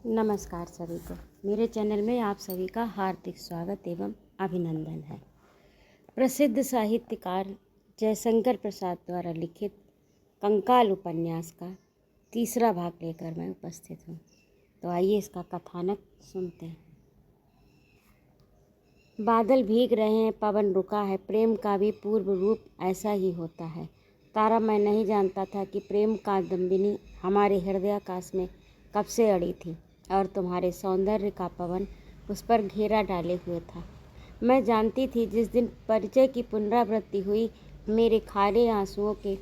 नमस्कार सभी को। मेरे चैनल में आप सभी का हार्दिक स्वागत एवं अभिनंदन है। प्रसिद्ध साहित्यकार जयशंकर प्रसाद द्वारा लिखित कंकाल उपन्यास का तीसरा भाग लेकर मैं उपस्थित हूँ। तो आइए इसका कथानक सुनते हैं। बादल भीग रहे हैं, पवन रुका है, प्रेम का भी पूर्व रूप ऐसा ही होता है। तारा, मैं नहीं जानता था कि प्रेम कादम्बिनी हमारे हृदयाकाश में कब से अड़ी थी और तुम्हारे सौंदर्य का पवन उस पर घेरा डाले हुए था। मैं जानती थी जिस दिन परिचय की पुनरावृत्ति हुई, मेरे खारे आंसुओं के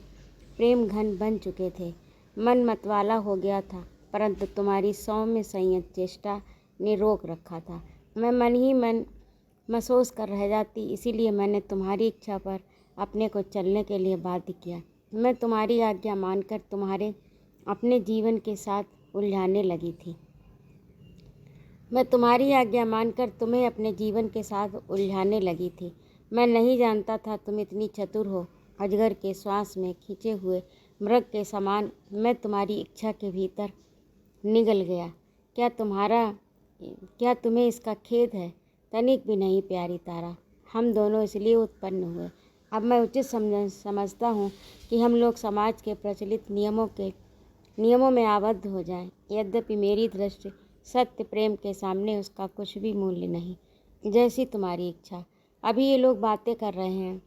प्रेम घन बन चुके थे। मन मतवाला हो गया था, परंतु तुम्हारी सौम्य संयत चेष्टा ने रोक रखा था। मैं मन ही मन महसूस कर रह जाती, इसीलिए मैंने तुम्हारी इच्छा पर अपने को चलने के लिए बाध्य किया। मैं तुम्हारी आज्ञा मानकर तुम्हारे अपने जीवन के साथ उलझाने लगी थी। मैं तुम्हारी आज्ञा मानकर तुम्हें अपने जीवन के साथ उलझाने लगी थी। मैं नहीं जानता था तुम इतनी चतुर हो। अजगर के श्वास में खींचे हुए मृग के समान मैं तुम्हारी इच्छा के भीतर निगल गया। क्या तुम्हें इसका खेद है? तनिक भी नहीं प्यारी तारा। हम दोनों इसलिए उत्पन्न हुए। अब मैं उचित समझता हूँ कि हम लोग समाज के प्रचलित नियमों में आबद्ध हो जाएं। यद्यपि मेरी दृष्टि सत्य प्रेम के सामने उसका कुछ भी मूल्य नहीं। जैसी तुम्हारी इच्छा। अभी ये लोग बातें कर रहे हैं।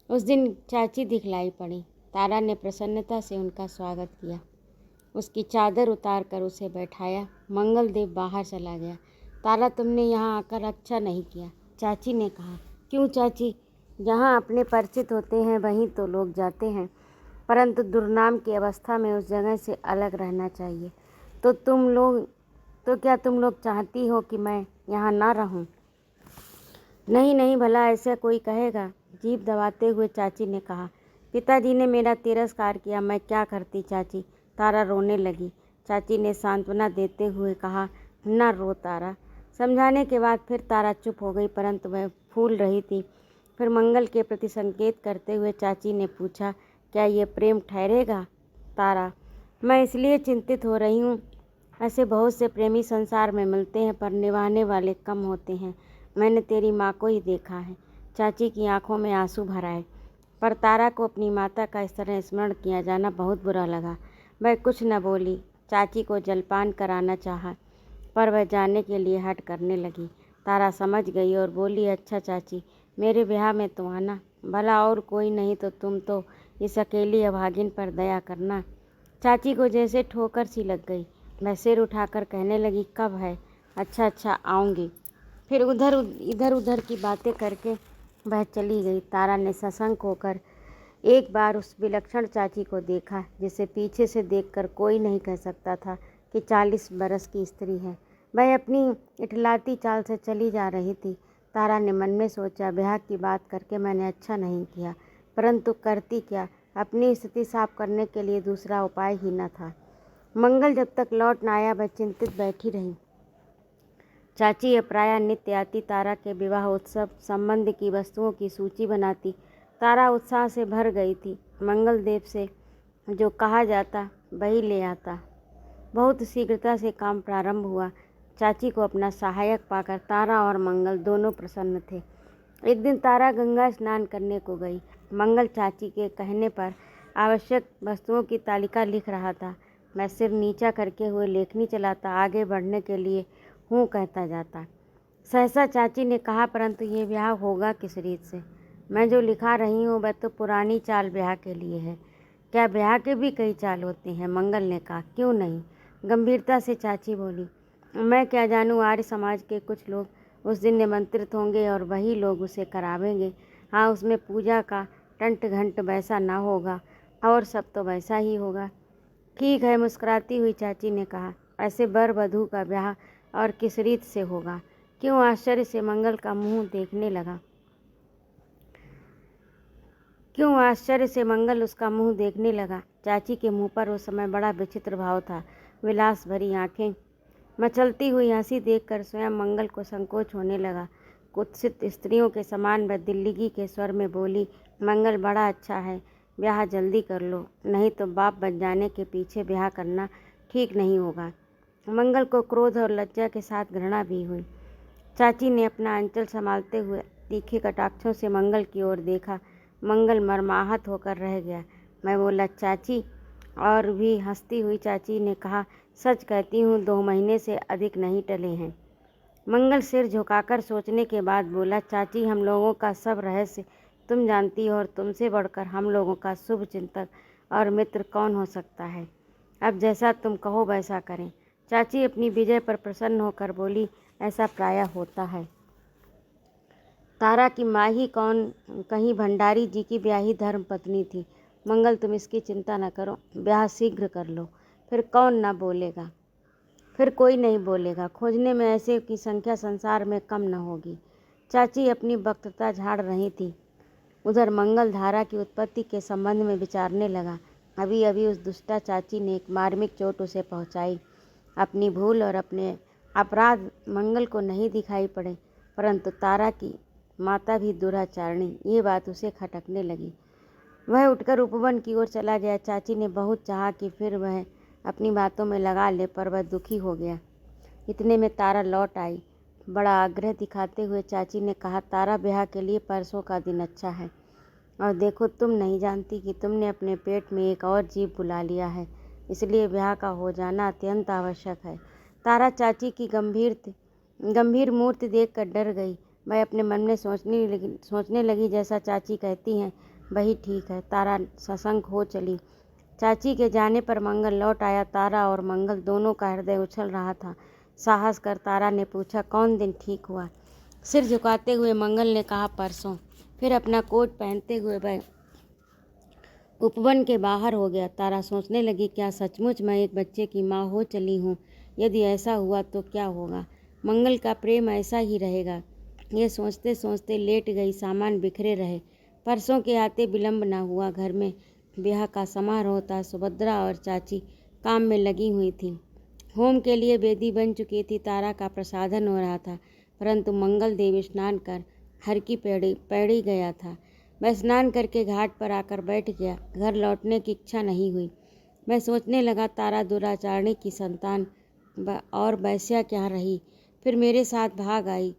उस दिन चाची दिखलाई पड़ी। तारा ने प्रसन्नता से उनका स्वागत किया, उसकी चादर उतार कर उसे बैठाया। मंगलदेव बाहर चला गया। तारा, तुमने यहाँ आकर अच्छा नहीं किया, चाची ने कहा। क्यों चाची? जहाँ अपने परिचित होते हैं वहीं तो लोग जाते हैं, परंतु दुर्नाम की अवस्था में उस जगह से अलग रहना चाहिए। तो क्या तुम लोग चाहती हो कि मैं यहाँ ना रहूँ? नहीं नहीं, भला ऐसा कोई कहेगा? जीभ दबाते हुए चाची ने कहा। पिताजी ने मेरा तिरस्कार किया, मैं क्या करती चाची? तारा रोने लगी। चाची ने सांत्वना देते हुए कहा, ना रो तारा। समझाने के बाद फिर तारा चुप हो गई, परंतु वह फूल रही थी। फिर मंगल के प्रति संकेत करते हुए चाची ने पूछा, क्या ये प्रेम ठहरेगा? तारा, मैं इसलिए चिंतित हो रही हूँ। ऐसे बहुत से प्रेमी संसार में मिलते हैं, पर निभाने वाले कम होते हैं। मैंने तेरी माँ को ही देखा है। चाची की आंखों में आंसू भर आए, पर तारा को अपनी माता का इस तरह स्मरण किया जाना बहुत बुरा लगा। वह कुछ न बोली। चाची को जलपान कराना चाहा, पर वह जाने के लिए हट करने लगी। तारा समझ गई और बोली, अच्छा चाची, मेरे ब्याह में तुम आना। भला और कोई नहीं तो तुम तो इस अकेली अभागिन पर दया करना। चाची को जैसे ठोकर सी लग गई। वह सिर उठाकर कहने लगी, कब है? अच्छा आऊँगी। फिर इधर उधर की बातें करके वह चली गई। तारा ने सशंक होकर एक बार उस विलक्षण चाची को देखा, जिसे पीछे से देखकर कोई नहीं कह सकता था कि 40 बरस की स्त्री है। वह अपनी इठलाती चाल से चली जा रही थी। तारा ने मन में सोचा, ब्याह की बात करके मैंने अच्छा नहीं किया, परंतु करती क्या? अपनी स्थिति साफ करने के लिए दूसरा उपाय ही न था। मंगल जब तक लौट न आया, वह चिंतित बैठी रही। चाची प्रायः नित्य आती, तारा के विवाह उत्सव संबंध की वस्तुओं की सूची बनाती। तारा उत्साह से भर गई थी। मंगलदेव से जो कहा जाता वही ले आता। बहुत शीघ्रता से काम प्रारंभ हुआ। चाची को अपना सहायक पाकर तारा और मंगल दोनों प्रसन्न थे। एक दिन तारा गंगा स्नान करने को गई। मंगल चाची के कहने पर आवश्यक वस्तुओं की तालिका लिख रहा था। मैं सिर नीचा करके हुए लेखनी चलाता आगे बढ़ने के लिए हूँ कहता जाता। सहसा चाची ने कहा, परंतु ये ब्याह होगा किस रीत से? मैं जो लिखा रही हूँ वह तो पुरानी चाल ब्याह के लिए है। क्या ब्याह के भी कई चाल होती हैं? मंगल ने कहा। क्यों नहीं, गंभीरता से चाची बोली। मैं क्या जानूँ, आर्य समाज के कुछ लोग उस दिन निमंत्रित होंगे और वही लोग उसे करावेंगे। हाँ, उसमें पूजा का टंट घंट वैसा ना होगा और सब तो वैसा ही होगा। ठीक है, मुस्कुराती हुई चाची ने कहा। ऐसे वर वधू का ब्याह और किस रीत से होगा? क्यों? आश्चर्य से मंगल का मुंह देखने लगा। क्यों? आश्चर्य से मंगल उसका मुंह देखने लगा। चाची के मुंह पर उस समय बड़ा विचित्र भाव था। विलास भरी आंखें, मचलती हुई हंसी देखकर स्वयं मंगल को संकोच होने लगा। कुत्सित स्त्रियों के समान वह दिल्लगी के स्वर में बोली, मंगल, बड़ा अच्छा है, ब्याह जल्दी कर लो, नहीं तो बाप बन जाने के पीछे ब्याह करना ठीक नहीं होगा। मंगल को क्रोध और लज्जा के साथ घृणा भी हुई। चाची ने अपना आंचल संभालते हुए तीखे कटाक्षों से मंगल की ओर देखा। मंगल मर्माहत होकर रह गया। मैं बोला, चाची। और भी हंसती हुई चाची ने कहा, सच कहती हूँ, 2 महीने से अधिक नहीं टले हैं। मंगल सिर झुकाकर सोचने के बाद बोला, चाची, हम लोगों का सब रहस्य तुम जानती हो और तुमसे बढ़कर हम लोगों का शुभ चिंतक और मित्र कौन हो सकता है। अब जैसा तुम कहो वैसा करें। चाची अपनी विजय पर प्रसन्न होकर बोली, ऐसा प्रायः होता है। तारा की माँ ही कौन, कहीं भंडारी जी की ब्याही धर्म पत्नी थी। मंगल, तुम इसकी चिंता न करो, ब्याह शीघ्र कर लो, फिर कौन न बोलेगा, फिर कोई नहीं बोलेगा। खोजने में ऐसे की संख्या संसार में कम न होगी। चाची अपनी वक्तृता झाड़ रही थी। उधर मंगल धारा की उत्पत्ति के संबंध में विचारने लगा। अभी अभी उस दुष्टा चाची ने एक मार्मिक चोट उसे पहुंचाई। अपनी भूल और अपने अपराध मंगल को नहीं दिखाई पड़े, परंतु तारा की माता भी दुराचारणी, ये बात उसे खटकने लगी। वह उठकर उपवन की ओर चला गया। चाची ने बहुत चाहा कि फिर वह अपनी बातों में लगा ले, पर वह दुखी हो गया। इतने में तारा लौट आई। बड़ा आग्रह दिखाते हुए चाची ने कहा, तारा, ब्याह के लिए परसों का दिन अच्छा है, और देखो, तुम नहीं जानती कि तुमने अपने पेट में एक और जीव बुला लिया है, इसलिए ब्याह का हो जाना अत्यंत आवश्यक है। तारा चाची की गंभीर मूर्ति देखकर डर गई। वह अपने मन में सोचने लगी, जैसा चाची कहती हैं वही ठीक है। तारा सशंक हो चली। चाची के जाने पर मंगल लौट आया। तारा और मंगल दोनों का हृदय उछल रहा था। साहस कर तारा ने पूछा, कौन दिन ठीक हुआ? सिर झुकाते हुए मंगल ने कहा, परसों। फिर अपना कोट पहनते हुए वह उपवन के बाहर हो गया। तारा सोचने लगी, क्या सचमुच मैं एक बच्चे की माँ हो चली हूँ? यदि ऐसा हुआ तो क्या होगा? मंगल का प्रेम ऐसा ही रहेगा। ये सोचते सोचते लेट गई। सामान बिखरे रहे। परसों के आते विलंब न हुआ। घर में ब्याह का समारोह था। सुभद्रा और चाची काम में लगी हुई थी। होम के लिए वेदी बन चुकी थी। तारा का प्रसाधन हो रहा था, परंतु मंगल देव स्नान कर हर की पैड़ी गया था। वह स्नान करके घाट पर आकर बैठ गया। घर लौटने की इच्छा नहीं हुई। मैं सोचने लगा, तारा दुराचारणी की संतान और वैश्या क्या रही, फिर मेरे साथ भाग आई,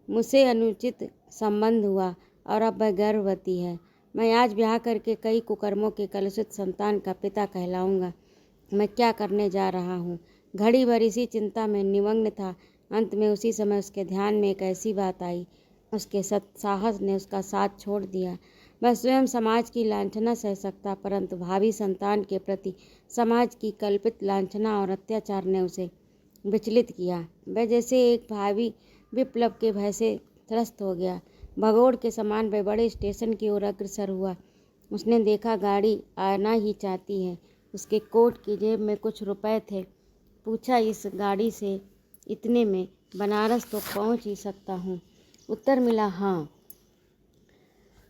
मुझसे अनुचित संबंध हुआ और अब वह गर्भवती है। मैं आज ब्याह करके कई कुकर्मों के कलुषित संतान का पिता कहलाऊंगा। मैं क्या करने जा रहा हूँ? घड़ी भर इसी चिंता में निमग्न था। अंत में उसी समय उसके ध्यान में एक ऐसी बात आई। उसके साहस ने उसका साथ छोड़ दिया। वह स्वयं समाज की लांछना सह सकता, परंतु भावी संतान के प्रति समाज की कल्पित लांछना और अत्याचार ने उसे विचलित किया। वह जैसे एक भावी विप्लव के भय से त्रस्त हो गया। भगोड़ के समान वह बड़े स्टेशन की ओर अग्रसर हुआ। उसने देखा, गाड़ी आना ही चाहती है। उसके कोट की जेब में कुछ रुपए थे। पूछा, इस गाड़ी से इतने में बनारस तो पहुंच ही सकता हूँ? उत्तर मिला, हाँ।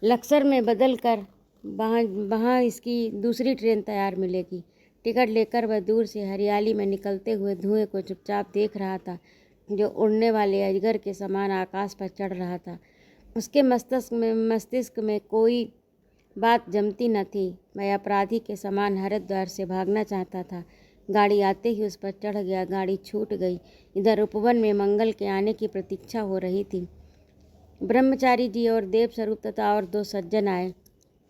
लक्सर में बदल कर वहाँ इसकी दूसरी ट्रेन तैयार मिलेगी। टिकट लेकर वह दूर से हरियाली में निकलते हुए धुएं को चुपचाप देख रहा था, जो उड़ने वाले अजगर के समान आकाश पर चढ़ रहा था। उसके मस्तिष्क में कोई बात जमती न थी। वह अपराधी के समान हरिद्वार से भागना चाहता था। गाड़ी आते ही उस पर चढ़ गया। गाड़ी छूट गई। इधर उपवन में मंगल के आने की प्रतीक्षा हो रही थी। ब्रह्मचारी जी और देव स्वरूप तथा और 2 सज्जन आए।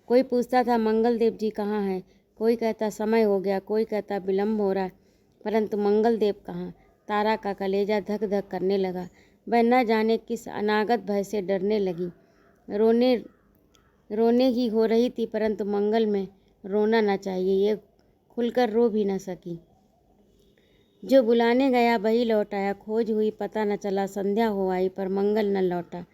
कोई पूछता था, मंगल देव जी कहाँ हैं? कोई कहता, समय हो गया। कोई कहता, विलम्ब हो रहा। परंतु मंगल देव कहाँ? तारा का कलेजा धक धक करने लगा। वह न जाने किस अनागत भय से डरने लगी। रोने ही हो रही थी, परंतु मंगल में रोना न चाहिए, ये खुलकर रो भी न सकी। जो बुलाने गया वही लौट आया। खोज हुई, पता न चला। संध्या हो आई, पर मंगल न लौटा।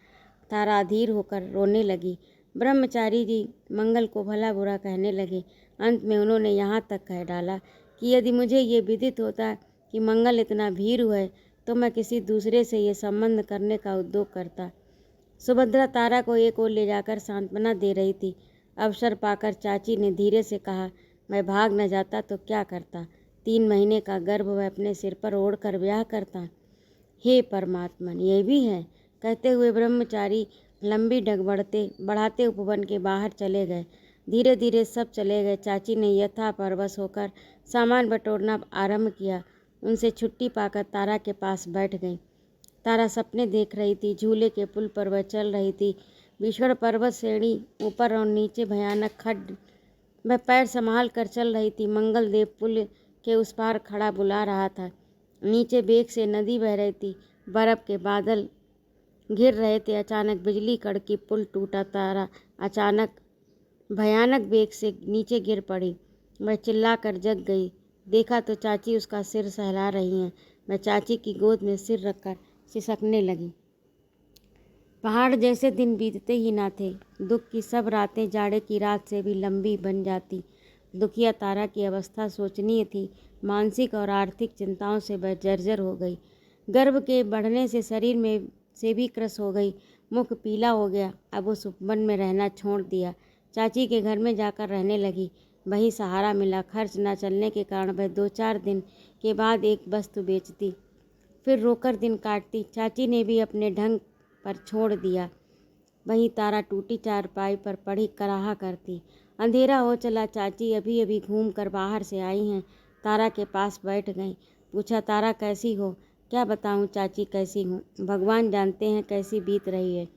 तारा अधीर होकर रोने लगी। ब्रह्मचारी जी मंगल को भला बुरा कहने लगे। अंत में उन्होंने यहाँ तक कह डाला कि यदि मुझे ये विदित होता कि मंगल इतना भीरू है, तो मैं किसी दूसरे से ये संबंध करने का उद्योग करता। सुभद्रा तारा को एक ओर ले जाकर सांत्वना दे रही थी। अवसर पाकर चाची ने धीरे से कहा, मैं भाग न जाता तो क्या करता? 3 महीने का गर्भ वह अपने सिर पर ओढ़कर ब्याह करता। हे परमात्मन, ये भी है? कहते हुए ब्रह्मचारी लंबी डग बढ़ाते उपवन के बाहर चले गए। धीरे धीरे सब चले गए। चाची ने यथा परवश होकर सामान बटोरना आरंभ किया। उनसे छुट्टी पाकर तारा के पास बैठ गई। तारा सपने देख रही थी। झूले के पुल पर वह चल रही थी। भीषण पर्वत श्रेणी ऊपर और नीचे भयानक खड्ड। वह पैर संभाल कर चल रही थी। मंगलदेव पुल के उस पार खड़ा बुला रहा था। नीचे बेग से नदी बह रही थी। बर्फ के बादल घिर रहे थे। अचानक बिजली कड़की। पुल टूटा। तारा अचानक भयानक बेग से नीचे गिर पड़ी। वह चिल्लाकर जग गई। देखा तो चाची उसका सिर सहला रही हैं। वह चाची की गोद में सिर रखकर सिसकने लगी। पहाड़ जैसे दिन बीतते ही ना थे। दुख की सब रातें जाड़े की रात से भी लंबी बन जाती। दुखिया तारा की अवस्था शोचनीय थी। मानसिक और आर्थिक चिंताओं से वह जर्जर हो गई। गर्भ के बढ़ने से शरीर में से भी क्रस हो गई। मुख पीला हो गया। अब उस उपवन में रहना छोड़ दिया। चाची के घर में जाकर रहने लगी। वही सहारा मिला। खर्च न चलने के कारण वह 2-4 दिन के बाद एक वस्तु बेचती, फिर रोकर दिन काटती। चाची ने भी अपने ढंग पर छोड़ दिया। वहीं तारा टूटी चारपाई पर पड़ी कराहा करती। अंधेरा हो चला। चाची अभी अभी घूम कर बाहर से आई हैं। तारा के पास बैठ गईं। पूछा, तारा कैसी हो? क्या बताऊं चाची कैसी हूँ, भगवान जानते हैं कैसी बीत रही है।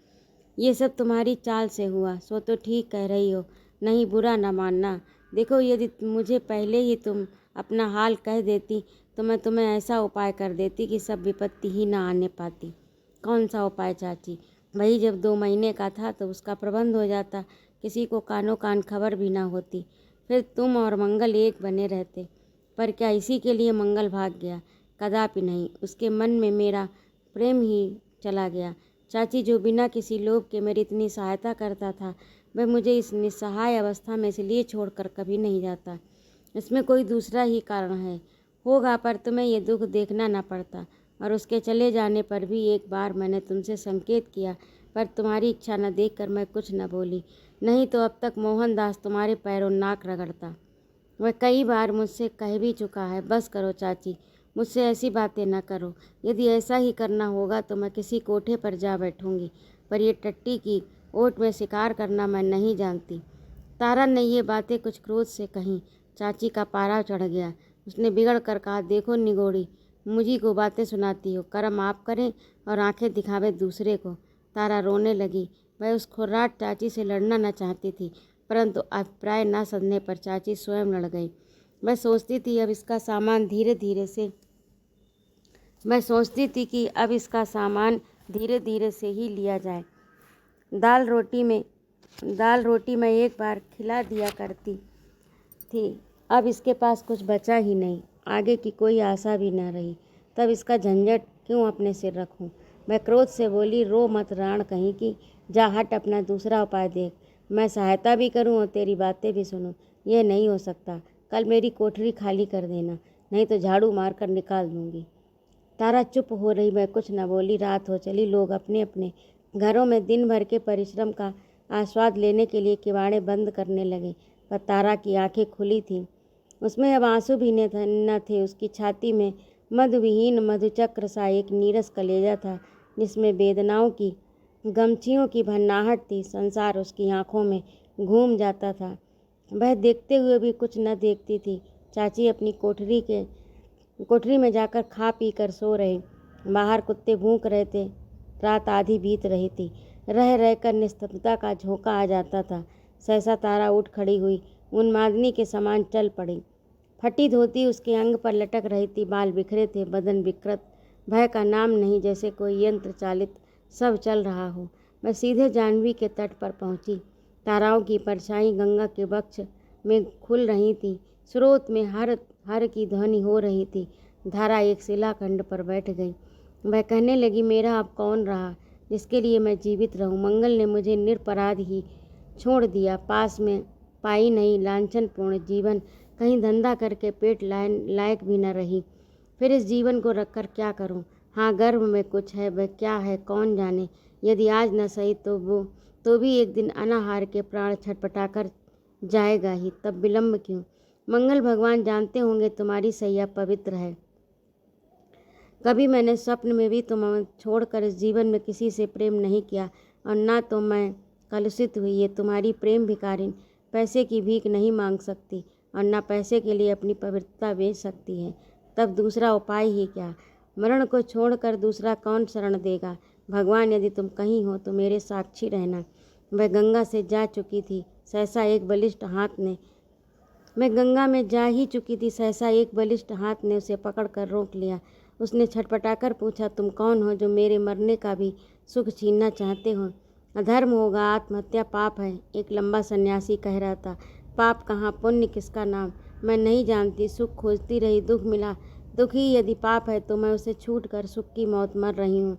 ये सब तुम्हारी चाल से हुआ, सो तो ठीक कह रही हो। नहीं, बुरा न मानना। देखो, यदि मुझे पहले ही तुम अपना हाल कह देती तो मैं तुम्हें ऐसा उपाय कर देती कि सब विपत्ति ही ना आने पाती। कौन सा उपाय चाची? वही, जब 2 महीने का था तो उसका प्रबंध हो जाता। किसी को कानो कान खबर भी ना होती। फिर तुम और मंगल एक बने रहते। पर क्या इसी के लिए मंगल भाग गया? कदापि नहीं। उसके मन में मेरा प्रेम ही चला गया। चाची, जो बिना किसी लोभ के मेरी इतनी सहायता करता था, वह मुझे इस निस्सहाय अवस्था में इसलिए छोड़कर कभी नहीं जाता। इसमें कोई दूसरा ही कारण होगा, पर तुम्हें ये दुख देखना न पड़ता। और उसके चले जाने पर भी एक बार मैंने तुमसे संकेत किया, पर तुम्हारी इच्छा न देखकर मैं कुछ न बोली। नहीं तो अब तक मोहनदास तुम्हारे पैरों नाक रगड़ता। वह कई बार मुझसे कह भी चुका है। बस करो चाची, मुझसे ऐसी बातें न करो। यदि ऐसा ही करना होगा तो मैं किसी कोठे पर जा बैठूंगी, पर ये टट्टी की ओट में शिकार करना मैं नहीं जानती। तारा ने ये बातें कुछ क्रोध से कहीं। चाची का पारा चढ़ गया। उसने बिगड़ कर कहा, देखो निगोड़ी, मुझी को बातें सुनाती हो। कर्म आप करें और आंखें दिखावे दूसरे को। तारा रोने लगी। वह उस खुर्राट चाची से लड़ना न चाहती थी, परंतु अभिप्राय न सधने पर चाची स्वयं लड़ गई। मैं सोचती थी अब इसका सामान धीरे धीरे से ही लिया जाए। दाल रोटी मैं एक बार खिला दिया करती थी। अब इसके पास कुछ बचा ही नहीं। आगे की कोई आशा भी न रही। तब इसका झंझट क्यों अपने सिर रखूं? मैं क्रोध से बोली, रो मत राण कहीं की। जा हट, अपना दूसरा उपाय देख। मैं सहायता भी करूं और तेरी बातें भी सुनूं, यह नहीं हो सकता। कल मेरी कोठरी खाली कर देना, नहीं तो झाड़ू मार कर निकाल दूंगी। तारा चुप हो रही। मैं कुछ न बोली। रात हो चली। लोग अपने अपने घरों में दिन भर के परिश्रम का आस्वाद लेने के लिए किवाड़े बंद करने लगे, पर तारा की आंखें खुली थीं। उसमें अब आंसू भी न थे। उसकी छाती में मधुविहीन मधुचक्र सा एक नीरस कलेजा था, जिसमें वेदनाओं की गमछियों की भन्नाहट थी। संसार उसकी आंखों में घूम जाता था। वह देखते हुए भी कुछ न देखती थी। चाची अपनी कोठरी में जाकर खा पी कर सो रहे। बाहर कुत्ते भूंक रहे थे। रात आधी बीत रही थी। रह रहकर निस्तब्धता का झोंका आ जाता था। सहसा तारा उठ खड़ी हुई। उन्मादिनी के समान चल पड़ी। फटी धोती उसके अंग पर लटक रही थी। बाल बिखरे थे, बदन विकृत। भय का नाम नहीं, जैसे कोई यंत्र चालित सब चल रहा हो। मैं सीधे जाह्नवी के तट पर पहुंची। ताराओं की परछाई गंगा के वक्ष में खुल रही थी। स्रोत में हर हर की ध्वनि हो रही थी। धारा एक शिलाखंड पर बैठ गई। वह कहने लगी, मेरा अब कौन रहा जिसके लिए मैं जीवित रहूं? मंगल ने मुझे निरपराध ही छोड़ दिया। पास में पाई नहीं लांछनपूर्ण जीवन, कहीं धंधा करके पेट लायक भी न रही। फिर इस जीवन को रखकर क्या करूं? हाँ, गर्भ में कुछ है, वह क्या है कौन जाने। यदि आज न सही तो भी एक दिन अनाहार के प्राण छटपटाकर जाएगा ही। तब विलंब क्यों? मंगल भगवान जानते होंगे तुम्हारी सैया पवित्र है। कभी मैंने स्वप्न में भी तुम्हें छोड़कर इस जीवन में किसी से प्रेम नहीं किया, और ना तो मैं कलुषित हुई। ये तुम्हारी प्रेम भिखारिन पैसे की भीख नहीं मांग सकती, और ना पैसे के लिए अपनी पवित्रता बेच सकती है। तब दूसरा उपाय ही क्या। मरण को छोड़कर दूसरा कौन शरण देगा। भगवान, यदि तुम कहीं हो तो मेरे साक्षी रहना। वह गंगा से जा चुकी थी, सहसा एक बलिष्ठ हाथ ने मैं गंगा में जा ही चुकी थी, सहसा एक बलिष्ठ हाथ ने उसे पकड़कर रोक लिया। उसने छटपटाकर पूछा, तुम कौन हो जो मेरे मरने का भी सुख छीनना चाहते हो। अधर्म होगा, आत्महत्या पाप है, एक लंबा सन्यासी कह रहा था। पाप कहाँ, पुण्य किसका नाम मैं नहीं जानती। सुख खोजती रही, दुख मिला। दुख ही यदि पाप है तो मैं उसे छूट कर सुख की मौत मर रही हूँ।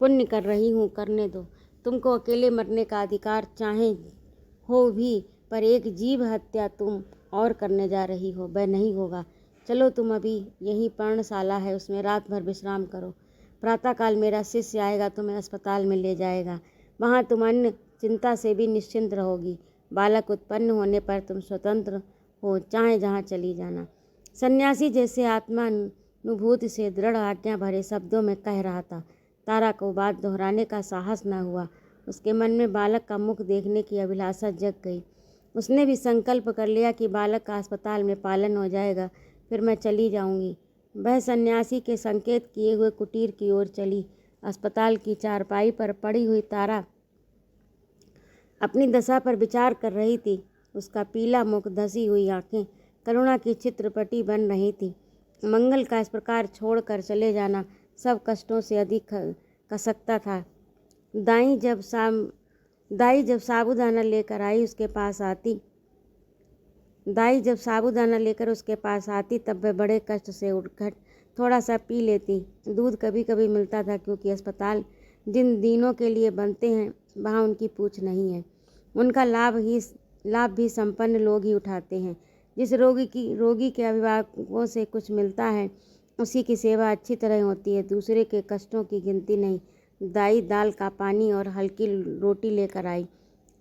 पुण्य कर रही हूँ, करने दो। तुमको अकेले मरने का अधिकार चाहे हो भी, पर एक जीव हत्या तुम और करने जा रही हो, वह नहीं होगा। चलो, तुम अभी यही पर्णशाला है, उसमें रात भर विश्राम करो। प्रातःकाल मेरा शिष्य आएगा, तुम्हें अस्पताल में ले जाएगा। वहाँ तुम अन्य चिंता से भी निश्चिंत रहोगी। बालक उत्पन्न होने पर तुम स्वतंत्र हो, चाहे जहाँ चली जाना। सन्यासी जैसे आत्मानुभूति से दृढ़ आज्ञा भरे शब्दों में कह रहा था। तारा को बात दोहराने का साहस न हुआ। उसके मन में बालक का मुख देखने की अभिलाषा जग गई। उसने भी संकल्प कर लिया कि बालक का अस्पताल में पालन हो जाएगा, फिर मैं चली जाऊंगी। वह सन्यासी के संकेत किए हुए कुटीर की ओर चली। अस्पताल की चारपाई पर पड़ी हुई तारा अपनी दशा पर विचार कर रही थी। उसका पीला मुख, धसी हुई आंखें करुणा की चित्रपटी बन रही थी। मंगल का इस प्रकार छोड़कर चले जाना सब कष्टों से अधिक कसकता था। दाई जब साबूदाना लेकर आई उसके पास आती तब वह बड़े कष्ट से उठकर थोड़ा सा पी लेती। दूध कभी कभी मिलता था, क्योंकि अस्पताल जिन दिनों के लिए बनते हैं वहाँ उनकी पूछ नहीं है। उनका लाभ भी संपन्न लोग ही उठाते हैं। जिस रोगी के अभिभावकों से कुछ मिलता है उसी की सेवा अच्छी तरह होती है, दूसरे के कष्टों की गिनती नहीं। दाई दाल का पानी और हल्की रोटी लेकर आई।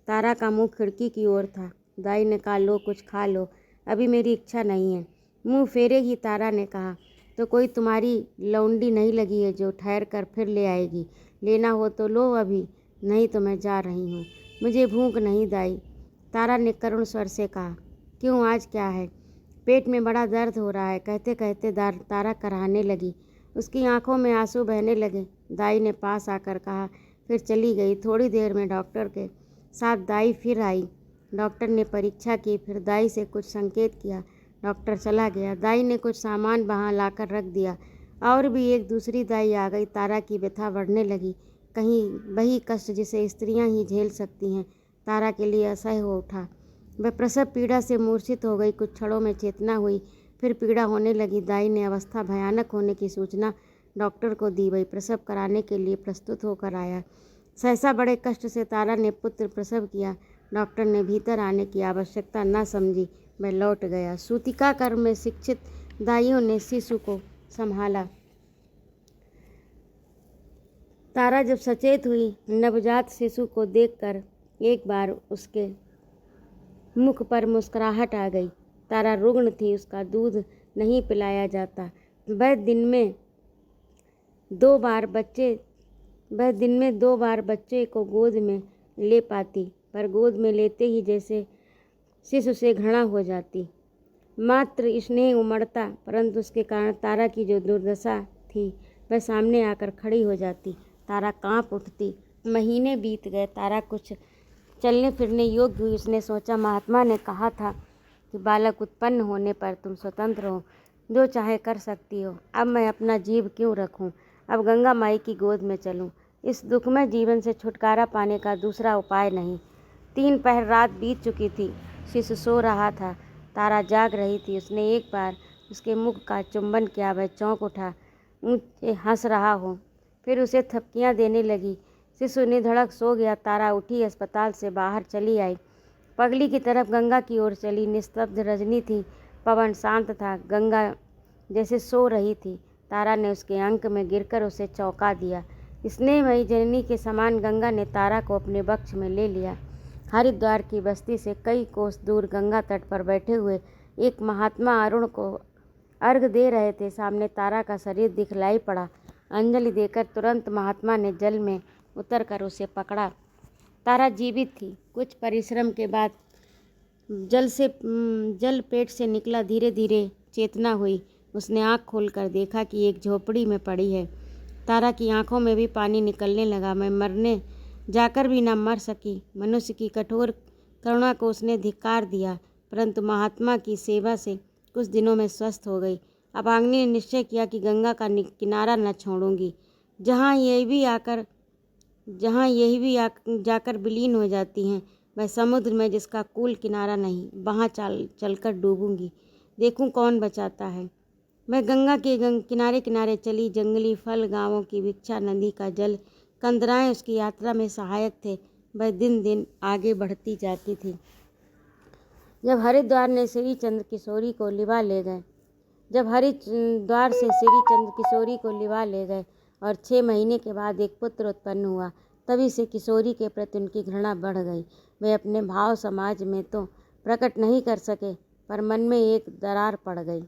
तारा का मुंह खिड़की की ओर था। दाई ने कहा, लो कुछ खा लो, अभी मेरी इच्छा नहीं है। मुंह फेरे ही तारा ने कहा, तो कोई तुम्हारी लौंडी नहीं लगी है जो ठहर कर फिर ले आएगी। लेना हो तो लो अभी, नहीं तो मैं जा रही हूँ। मुझे भूख नहीं दाई, तारा ने करुण स्वर से कहा। क्यों, आज क्या है? पेट में बड़ा दर्द हो रहा है। कहते कहते तारा कराहने लगी। उसकी आंखों में आंसू बहने लगे। दाई ने पास आकर कहा, फिर चली गई। थोड़ी देर में डॉक्टर के साथ दाई फिर आई। डॉक्टर ने परीक्षा की, फिर दाई से कुछ संकेत किया। डॉक्टर चला गया। दाई ने कुछ सामान वहाँ लाकर रख दिया। और भी एक दूसरी दाई आ गई। तारा की व्यथा बढ़ने लगी। कहीं वही कष्ट जिसे स्त्रियां ही झेल सकती हैं, तारा के लिए असह्य हो उठा। वह प्रसव पीड़ा से मूर्छित हो गई। कुछ क्षणों में चेतना हुई, फिर पीड़ा होने लगी। दाई ने अवस्था भयानक होने की सूचना डॉक्टर को दी। वही प्रसव कराने के लिए प्रस्तुत होकर आया। सहसा बड़े कष्ट से तारा ने पुत्र प्रसव किया। डॉक्टर ने भीतर आने की आवश्यकता न समझी, वह लौट गया। सूतिका कर्म में शिक्षित दाइयों ने शिशु को संभाला। तारा जब सचेत हुई, नवजात शिशु को देखकर एक बार उसके मुख पर मुस्कुराहट आ गई। तारा रुग्ण थी, उसका दूध नहीं पिलाया जाता। वह दिन में दो बार बच्चे को गोद में ले पाती, पर गोद में लेते ही जैसे शिशु से घृणा हो जाती। मात्र स्नेह उमड़ता, परंतु उसके कारण तारा की जो दुर्दशा थी वह सामने आकर खड़ी हो जाती। तारा कांप उठती। महीने बीत गए। तारा कुछ चलने फिरने योग्य हुई। उसने सोचा, महात्मा ने कहा था कि बालक उत्पन्न होने पर तुम स्वतंत्र हो, जो चाहे कर सकती हो। अब मैं अपना जीव क्यों रखूं? अब गंगा माई की गोद में चलूं। इस दुखमय जीवन से छुटकारा पाने का दूसरा उपाय नहीं। 3 पहर रात बीत चुकी थी। शिशु सो रहा था, तारा जाग रही थी। उसने एक बार उसके मुख का चुंबन किया। वह चौंक उठा, ऊँचे हंस रहा हो, फिर उसे थपकियाँ देने लगी। शिशु निधड़क सो गया। तारा उठी, अस्पताल से बाहर चली आई। पगली की तरफ गंगा की ओर चली। निस्तब्ध रजनी थी, पवन शांत था। गंगा जैसे सो रही थी। तारा ने उसके अंक में गिरकर उसे चौंका दिया। स्नेहमयी जननी के समान गंगा ने तारा को अपने वक्ष में ले लिया। हरिद्वार की बस्ती से कई कोस दूर गंगा तट पर बैठे हुए एक महात्मा अरुण को अर्घ्य दे रहे थे। सामने तारा का शरीर दिखलाई पड़ा। अंजलि देकर तुरंत महात्मा ने जल में उतरकर उसे पकड़ा। तारा जीवित थी। कुछ परिश्रम के बाद जल पेट से निकला। धीरे धीरे चेतना हुई। उसने आँख खोलकर देखा कि एक झोपड़ी में पड़ी है। तारा की आंखों में भी पानी निकलने लगा। मैं मरने जाकर भी न मर सकी। मनुष्य की कठोर करुणा को उसने धिक्कार दिया, परंतु महात्मा की सेवा से कुछ दिनों में स्वस्थ हो गई। अपांगनी ने निश्चय किया कि गंगा का किनारा न छोड़ूंगी, जहाँ यही भी जाकर विलीन हो जाती हैं। वह समुद्र में जिसका कूल किनारा नहीं, वहाँ चलकर डूबूंगी। देखूं कौन बचाता है। मैं गंगा के किनारे किनारे चली। जंगली फल, गांवों की भिक्षा, नदी का जल, कंदराएं उसकी यात्रा में सहायक थे। वह दिन दिन आगे बढ़ती जाती थी। जब हरिद्वार से श्री चंद्र किशोरी को लिवा ले गए और 6 महीने के बाद एक पुत्र उत्पन्न हुआ, तभी से किशोरी के प्रति उनकी घृणा बढ़ गई। वे अपने भाव समाज में तो प्रकट नहीं कर सके, पर मन में एक दरार पड़ गई।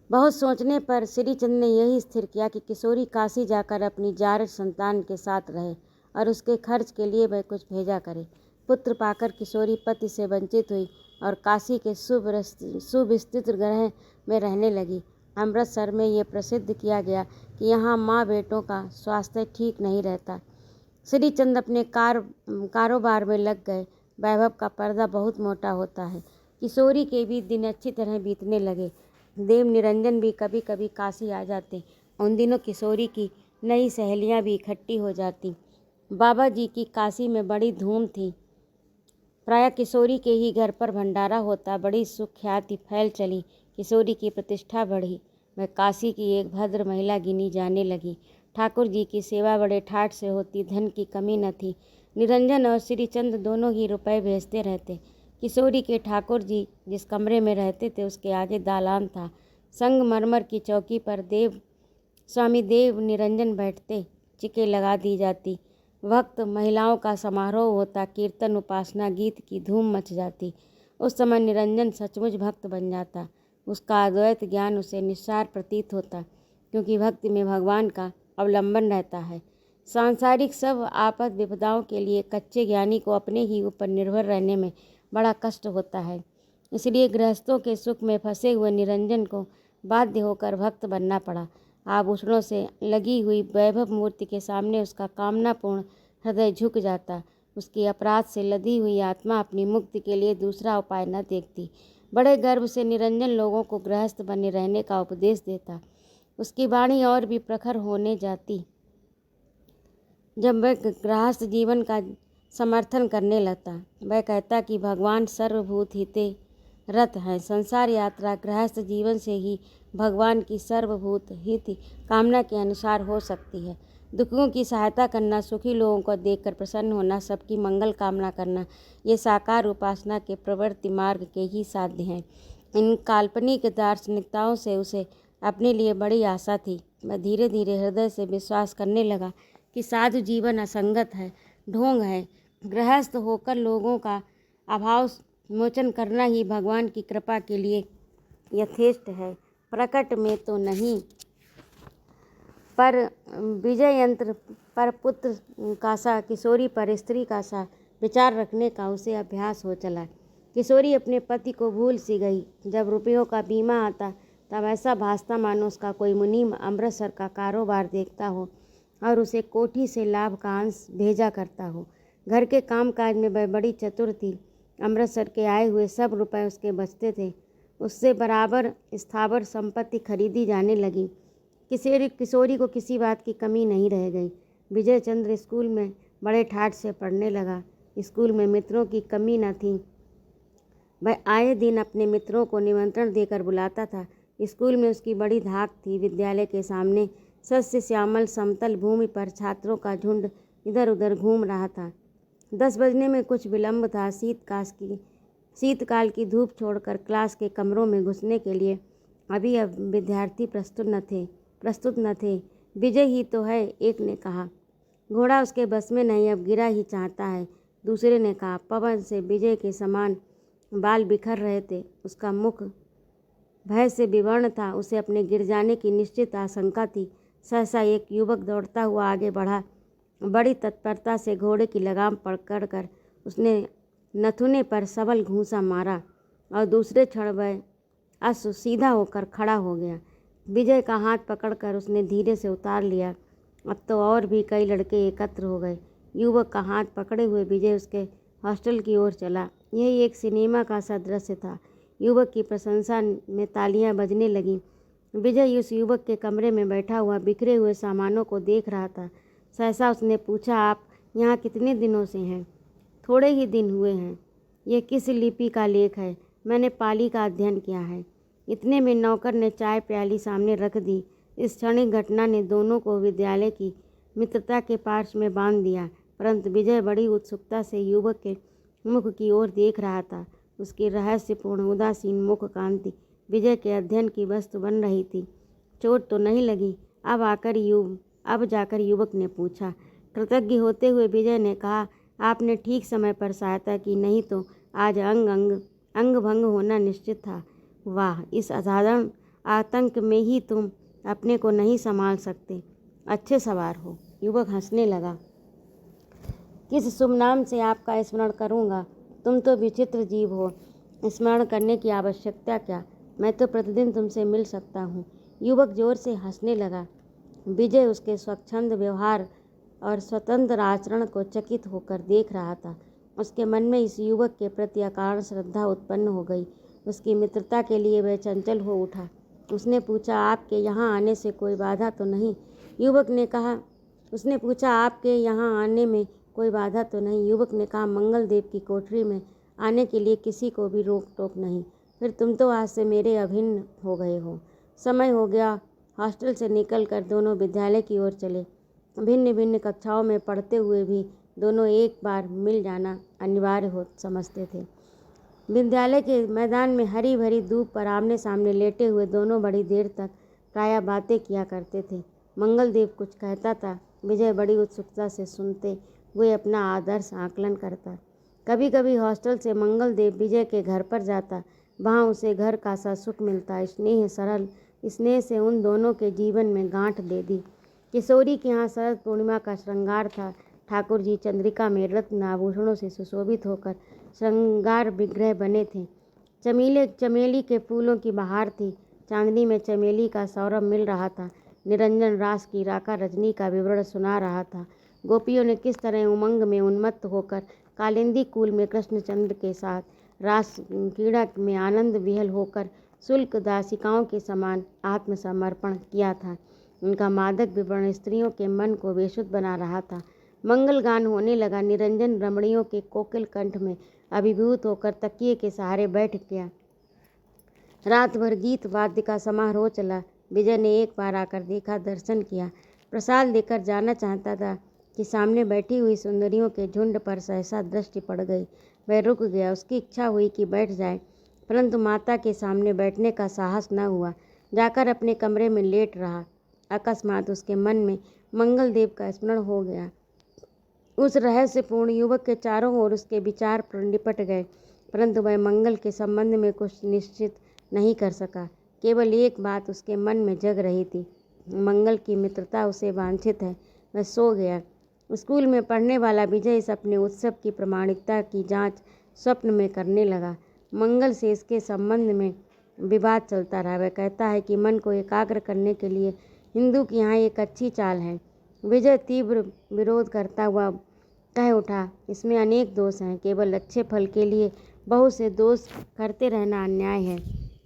बहुत सोचने पर श्रीचंद ने यही स्थिर किया कि किशोरी काशी जाकर अपनी जारज संतान के साथ रहे और उसके खर्च के लिए वह कुछ भेजा करे। पुत्र पाकर किशोरी पति से वंचित हुई और काशी के सुविस्तृत ग्रह में रहने लगी। अमृतसर में ये प्रसिद्ध किया गया कि यहाँ माँ बेटों का स्वास्थ्य ठीक नहीं रहता। श्रीचंद अपने कारोबार में लग गए। वैभव का पर्दा बहुत मोटा होता है। किशोरी के भी दिन अच्छी तरह बीतने लगे। देव निरंजन भी कभी कभी काशी आ जाते। उन दिनों किशोरी की नई सहेलियां भी इकट्ठी हो जाती। बाबा जी की काशी में बड़ी धूम थी। प्रायः किशोरी के ही घर पर भंडारा होता। बड़ी सुख्याति फैल चली। किशोरी की प्रतिष्ठा बढ़ी। वह काशी की एक भद्र महिला गिनी जाने लगी। ठाकुर जी की सेवा बड़े ठाठ से होती। धन की कमी न थी। निरंजन और श्रीचंद दोनों ही रुपए भेजते रहते। किशोरी के ठाकुर जी जिस कमरे में रहते थे उसके आगे दालान था। संगमरमर की चौकी पर स्वामी देव निरंजन बैठते। चिके लगा दी जाती। भक्त महिलाओं का समारोह होता। कीर्तन, उपासना, गीत की धूम मच जाती। उस समय निरंजन सचमुच भक्त बन जाता। उसका अद्वैत ज्ञान उसे निस्सार प्रतीत होता, क्योंकि भक्ति में भगवान का अवलंबन रहता है। सांसारिक सब आपद विपदाओं के लिए कच्चे ज्ञानी को अपने ही ऊपर निर्भर रहने में बड़ा कष्ट होता है। इसलिए गृहस्थों के सुख में फंसे हुए निरंजन को बाध्य होकर भक्त बनना पड़ा। आभूषणों से लगी हुई वैभव मूर्ति के सामने उसका कामनापूर्ण हृदय झुक जाता। उसकी अपराध से लदी हुई आत्मा अपनी मुक्ति के लिए दूसरा उपाय न देखती। बड़े गर्व से निरंजन लोगों को गृहस्थ बने रहने का उपदेश देता। उसकी वाणी और भी प्रखर होने जाती जब वह गृहस्थ जीवन का समर्थन करने लगता। वह कहता कि भगवान सर्वभूत हिते रत हैं। संसार यात्रा गृहस्थ जीवन से ही भगवान की सर्वभूत हित कामना के अनुसार हो सकती है। दुखियों की सहायता करना, सुखी लोगों को देखकर प्रसन्न होना, सबकी मंगल कामना करना, ये साकार उपासना के प्रवृत्ति मार्ग के ही साध्य हैं। इन काल्पनिक दार्शनिकताओं से उसे अपने लिए बड़ी आशा थी। वह धीरे धीरे हृदय से विश्वास करने लगा कि साधु जीवन असंगत है, ढोंग है। गृहस्थ होकर लोगों का अभाव मोचन करना ही भगवान की कृपा के लिए यथेष्ट है, प्रकट में तो नहीं। पर विजय यंत्र पर पुत्र का सा, किशोरी पर स्त्री का सा विचार रखने का उसे अभ्यास हो चला। किशोरी अपने पति को भूल सी गई। जब रुपयों का बीमा आता तब ऐसा भासता मानो उसका कोई मुनीम अमृतसर का कारोबार देखता हो और उसे कोठी से लाभ का अंश भेजा करता हो। घर के कामकाज में वह बड़ी चतुर थी। अमृतसर के आए हुए सब रुपए उसके बचते थे। उससे बराबर स्थावर संपत्ति खरीदी जाने लगी। किशोरी को किसी बात की कमी नहीं रह गई। विजय चंद्र स्कूल में बड़े ठाठ से पढ़ने लगा। स्कूल में मित्रों की कमी न थी। वह आए दिन अपने मित्रों को निमंत्रण देकर बुलाता था। स्कूल में उसकी बड़ी धाक थी। विद्यालय के सामने सस्य श्यामल समतल भूमि पर छात्रों का झुंड इधर उधर घूम रहा था। 10 बजने में कुछ विलम्ब था। शीतकाल की धूप छोड़कर क्लास के कमरों में घुसने के लिए अभी अब विद्यार्थी प्रस्तुत न थे। विजय ही तो है, एक ने कहा। घोड़ा उसके बस में नहीं, अब गिरा ही चाहता है, दूसरे ने कहा। पवन से विजय के समान बाल बिखर रहे थे। उसका मुख भय से विवर्ण था। उसे अपने गिर जाने की निश्चित आशंका थी। सहसा एक युवक दौड़ता हुआ आगे बढ़ा। बड़ी तत्परता से घोड़े की लगाम पकड़कर उसने नथुने पर सबल घूंसा मारा और दूसरे क्षण वह अश्व सीधा होकर खड़ा हो गया। विजय का हाथ पकड़कर उसने धीरे से उतार लिया। अब तो और भी कई लड़के एकत्र हो गए। युवक का हाथ पकड़े हुए विजय उसके हॉस्टल की ओर चला। यही एक सिनेमा का सा दृश्य था। युवक की प्रशंसा में तालियां बजने लगीं। विजय उस युवक के कमरे में बैठा हुआ बिखरे हुए सामानों को देख रहा था। सहसा उसने पूछा, आप यहाँ कितने दिनों से हैं? थोड़े ही दिन हुए हैं। ये किस लिपि का लेख है? मैंने पाली का अध्ययन किया है। इतने में नौकर ने चाय प्याली सामने रख दी। इस क्षणिक घटना ने दोनों को विद्यालय की मित्रता के पार्श्व में बांध दिया, परंतु विजय बड़ी उत्सुकता से युवक के मुख की ओर देख रहा था। उसकी रहस्यपूर्ण उदासीन मुख कांति विजय के अध्ययन की वस्तु बन रही थी। चोट तो नहीं लगी? अब जाकर युवक ने पूछा। कृतज्ञ होते हुए विजय ने कहा, आपने ठीक समय पर सहायता की, नहीं तो आज अंग भंग होना निश्चित था। वाह, इस असाधारण आतंक में ही तुम अपने को नहीं संभाल सकते। अच्छे सवार हो। युवक हंसने लगा। किस शुभ नाम से आपका स्मरण करूंगा? तुम तो विचित्र जीव हो। स्मरण करने की आवश्यकता क्या? मैं तो प्रतिदिन तुमसे मिल सकता हूँ। युवक जोर से हंसने लगा। विजय उसके स्वच्छंद व्यवहार और स्वतंत्र आचरण को चकित होकर देख रहा था। उसके मन में इस युवक के प्रति अकारण श्रद्धा उत्पन्न हो गई। उसकी मित्रता के लिए वह चंचल हो उठा। उसने पूछा, आपके यहाँ आने से कोई बाधा तो नहीं? उसने पूछा, आपके यहाँ आने में कोई बाधा तो नहीं? युवक ने कहा, मंगल देव की कोठरी में आने के लिए किसी को भी रोक टोक नहीं। फिर तुम तो आज से मेरे अभिन्न हो गए हो। समय हो गया। हॉस्टल से निकलकर दोनों विद्यालय की ओर चले। भिन्न भिन्न कक्षाओं में पढ़ते हुए भी दोनों एक बार मिल जाना अनिवार्य हो समझते थे। विद्यालय के मैदान में हरी भरी धूप पर आमने सामने लेटे हुए दोनों बड़ी देर तक प्रायः बातें किया करते थे। मंगलदेव कुछ कहता था, विजय बड़ी उत्सुकता से सुनते हुए अपना आदर्श आकलन करता। कभी कभी हॉस्टल से मंगलदेव विजय के घर पर जाता। वहाँ उसे घर का सा सुख मिलता। स्नेह से उन दोनों के जीवन में गांठ दे दी। किशोरी के यहाँ शरद पूर्णिमा का श्रृंगार था। ठाकुर जी चंद्रिका में रत्न आभूषणों से सुशोभित होकर श्रृंगार विग्रह बने थे। चमेली के फूलों की बहार थी। चांदनी में चमेली का सौरभ मिल रहा था। निरंजन रास की राका रजनी का विवरण सुना रहा था। गोपियों ने किस तरह उमंग में उन्मत्त होकर कालिंदी कुल में कृष्णचंद्र के साथ, रास क्रीड़ा में आनंद विहल होकर शुल्क दासिकाओं के समान आत्मसमर्पण किया था। उनका मादक विवरण स्त्रियों के मन को बेसुध बना रहा था। मंगल गान होने लगा। निरंजन रमणियों के कोकिल कंठ में अभिभूत होकर तकिए के सहारे बैठ गया। रात भर गीत वाद्य का समारोह चला। विजय ने एक बार आकर देखा, दर्शन किया, प्रसाद लेकर जाना चाहता था कि सामने बैठी हुई सुंदरियों के झुंड पर सहसा दृष्टि पड़ गई। वह रुक गया। उसकी इच्छा हुई कि बैठ जाए, परंतु माता के सामने बैठने का साहस न हुआ। जाकर अपने कमरे में लेट रहा। अकस्मात उसके मन में मंगलदेव का स्मरण हो गया। उस रहस्यपूर्ण युवक के चारों ओर उसके विचार निपट गए, परंतु वह मंगल के संबंध में कुछ निश्चित नहीं कर सका। केवल एक बात उसके मन में जग रही थी, मंगल की मित्रता उसे वांछित है। वह सो गया। स्कूल में पढ़ने वाला विजय इस अपने उत्सव की प्रामाणिकता की जांच स्वप्न में करने लगा। मंगल से इसके संबंध में विवाद चलता रहा। वह कहता है कि मन को एकाग्र करने के लिए हिंदू की यहाँ एक अच्छी चाल है। विजय तीव्र विरोध करता हुआ कह उठा, इसमें अनेक दोष हैं। केवल अच्छे फल के लिए बहुत से दोष करते रहना अन्याय है।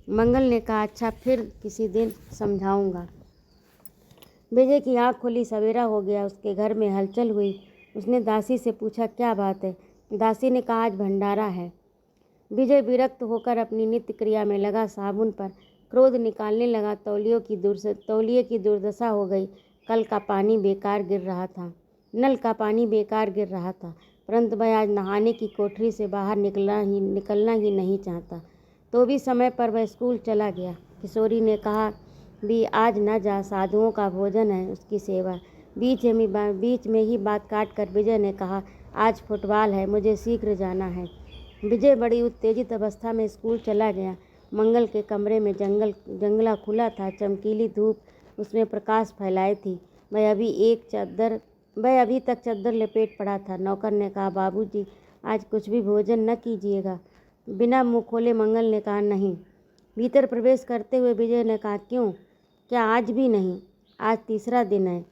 मंगल ने कहा, अच्छा, फिर किसी दिन समझाऊंगा। विजय की आँख खुली। सवेरा हो गया। उसके घर में हलचल हुई। उसने दासी से पूछा, क्या बात है? दासी ने कहा, आज भंडारा है। विजय विरक्त होकर अपनी नित्य क्रिया में लगा। साबुन पर क्रोध निकालने लगा। तौलिए की दुर्दशा हो गई। नल का पानी बेकार गिर रहा था, परंतु वह आज नहाने की कोठरी से बाहर निकलना ही नहीं चाहता। तो भी समय पर वह स्कूल चला गया। किशोरी ने कहा, भी आज न जा, साधुओं का भोजन है, उसकी सेवा। बीच में ही बात काट कर विजय ने कहा, आज फुटबॉल है, मुझे शीघ्र जाना है। विजय बड़ी उत्तेजित अवस्था में स्कूल चला गया। मंगल के कमरे में जंगला खुला था। चमकीली धूप उसमें प्रकाश फैलाए थी। वह अभी तक चद्दर लपेट पड़ा था। नौकर ने कहा, बाबूजी, आज कुछ भी भोजन न कीजिएगा। बिना मुँह खोले मंगल ने कहा, नहीं। भीतर प्रवेश करते हुए विजय ने कहा, क्यों, क्या आज भी नहीं? आज तीसरा दिन है।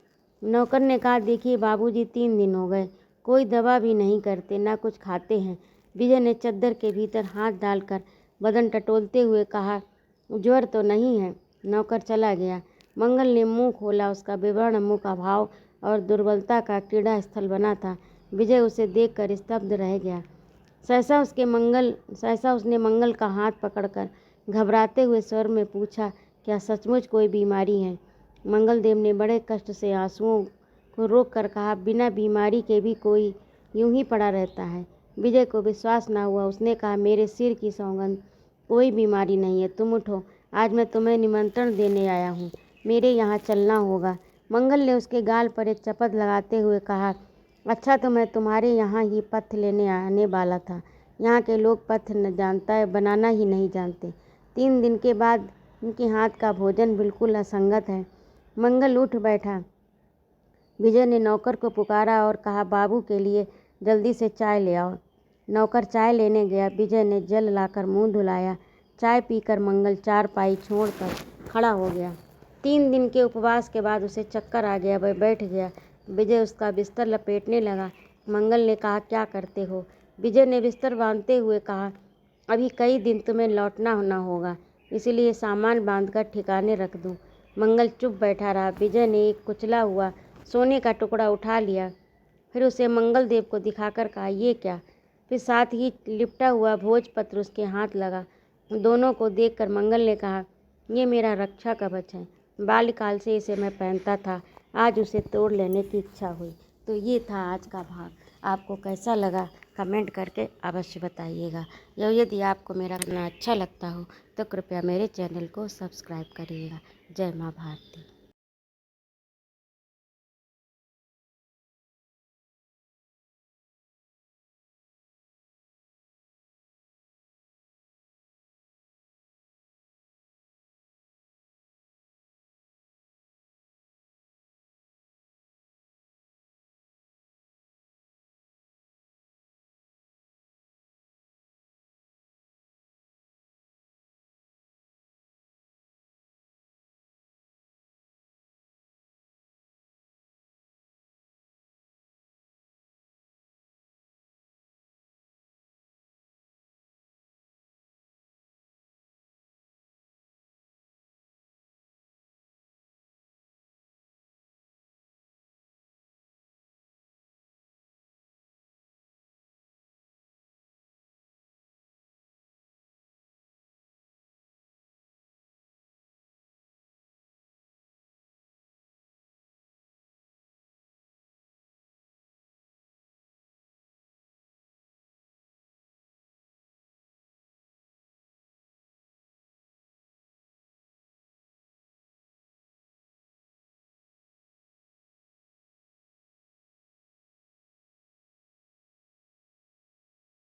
नौकर ने कहा, देखिए बाबूजी, 3 दिन हो गए, कोई दवा भी नहीं करते, ना कुछ खाते हैं। विजय ने चद्दर के भीतर हाथ डालकर बदन टटोलते हुए कहा, ज्वर तो नहीं है। नौकर चला गया। मंगल ने मुंह खोला। उसका विवर्ण मुख अभाव और दुर्बलता का क्रीड़ा स्थल बना था। विजय उसे देखकर स्तब्ध रह गया। सहसा उसने मंगल का हाथ पकड़कर घबराते हुए स्वर में पूछा, क्या सचमुच कोई बीमारी है? मंगलदेव ने बड़े कष्ट से आंसुओं को रोक कर कहा, बिना बीमारी के भी कोई यूं ही पड़ा रहता है। विजय को विश्वास न हुआ। उसने कहा, मेरे सिर की सौगंध, कोई बीमारी नहीं है। तुम उठो, आज मैं तुम्हें निमंत्रण देने आया हूँ, मेरे यहाँ चलना होगा। मंगल ने उसके गाल पर एक चपत लगाते हुए कहा, अच्छा, तो मैं तुम्हारे यहाँ ही पथ्य लेने आने वाला था। यहाँ के लोग पथ्य न जानता है, बनाना ही नहीं जानते। 3 दिन के बाद उनके हाथ का भोजन बिल्कुल असंगत है। मंगल उठ बैठा। विजय ने नौकर को पुकारा और कहा, बाबू के लिए जल्दी से चाय ले आओ। नौकर चाय लेने गया। विजय ने जल लाकर मुंह धुलाया। चाय पीकर मंगल चारपाई छोड़कर खड़ा हो गया। 3 दिन के उपवास के बाद उसे चक्कर आ गया। वह बैठ गया। विजय उसका बिस्तर लपेटने लगा। मंगल ने कहा, क्या करते हो? विजय ने बिस्तर बांधते हुए कहा, अभी कई दिन तुम्हें लौटना होगा, इसलिए सामान बांधकर ठिकाने रख दूं। मंगल चुप बैठा रहा। विजय ने एक कुचला हुआ सोने का टुकड़ा उठा लिया, फिर उसे मंगलदेव को दिखाकर कहा, ये क्या? फिर साथ ही लिपटा हुआ भोजपत्र उसके हाथ लगा। दोनों को देखकर मंगल ने कहा, ये मेरा रक्षा कवच है, बाल्यकाल से इसे मैं पहनता था, आज उसे तोड़ लेने की इच्छा हुई। तो ये था आज का भाग। आपको कैसा लगा कमेंट करके अवश्य बताइएगा। यदि आपको मेरा गाना अच्छा लगता हो तो कृपया मेरे चैनल को सब्सक्राइब करिएगा। जय माँ भारती।